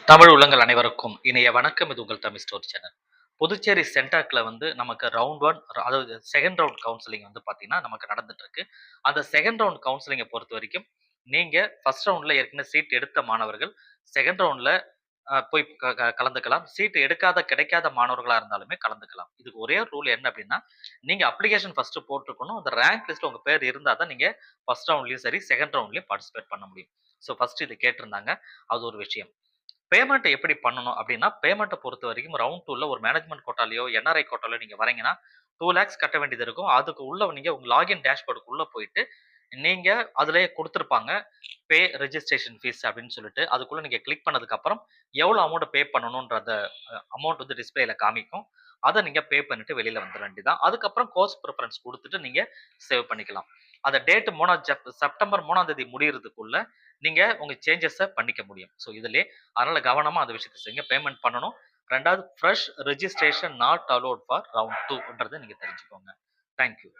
தமிழ் உள்ளங்கள் அனைவருக்கும் இணைய வணக்கம். இது உங்கள் தமிழ் ஸ்டோரி சேனல். புதுச்சேரி சென்டாக்ல நமக்கு ரவுண்ட் ஒன், அதாவது செகண்ட் ரவுண்ட் கவுன்சிலிங் பார்த்தீங்கன்னா நமக்கு நடந்துட்டு இருக்கு. அந்த செகண்ட் ரவுண்ட் கவுன்சிலிங்கை பொறுத்த வரைக்கும் நீங்க ஃபர்ஸ்ட் ரவுண்ட்ல ஏற்கனவே சீட் எடுத்த மாணவர்கள் செகண்ட் ரவுண்ட்ல போய் கலந்துக்கலாம். சீட் கிடைக்காத மாணவர்களா இருந்தாலுமே கலந்துக்கலாம். இதுக்கு ஒரே ரூல் என்ன அப்படின்னா, நீங்க அப்ளிகேஷன் ஃபர்ஸ்ட் போட்டிருக்கணும். அந்த ரேங்க் லிஸ்ட்ல உங்க பேர் இருந்தா தான் நீங்க ஃபர்ஸ்ட் ரவுண்ட்லயும் சரி, செகண்ட் ரவுண்ட்லயும் பார்ட்டிசிபேட் பண்ண முடியும். ஸோ ஃபர்ஸ்ட் இது கேட்டிருந்தாங்க. அது ஒரு விஷயம். பேமெண்ட் எப்படி பண்ணணும் அப்படின்னா, பேமெண்ட்ட பொறுத்தவரைக்கும் ரவுண்ட் 2ல ஒரு மேனேஜ்மென்ட் கோட்டாலயோ, என்ஆர்ஐ கோட்டாலயோ நீங்க வரீங்கன்னா, 2 லேக்ஸ் கட்ட வேண்டியது இருக்கும். அதுக்கு உள்ள நீங்க உங்க லாகின் டேஷ்போர்டுக்கு உள்ள போயிட்டு, நீங்க அதிலேயே குடுத்திருப்பாங்க. பே ரெஜிஸ்ட்ரேஷன் ஃபீஸ் அப்படின்னு சொல்லிட்டு, அதுக்குள்ள நீங்க கிளிக் பண்ணதுக்கு அப்புறம் எவ்வளோ அமௌண்ட் பே பண்ணணும்ன்ற அந்த அமௌண்ட் டிஸ்ப்ளேல காமிக்கும். அத நீங்க பே பண்ணிட்டு வெளியில வந்துர வேண்டியதுதான். அதுக்கப்புறம் கோர்ஸ் பிரெஃபரன்ஸ் குடுத்துட்டு நீங்க சேவ் பண்ணிக்கலாம். அந்த டேட் 3 செப்டம்பர் 3ஆம் தேதி முடியறதுக்குள்ள நீங்க உங்க சேஞ்சஸ பண்ணிக்க முடியும். ஸோ இதிலயே அதனால கவனமா அந்த விஷயத்த செய்யுங்க. பேமெண்ட் பண்ணணும். 2வது fresh registration not allowed for round 2ன்றத நீங்க தெரிஞ்சுக்கோங்க. Thank you.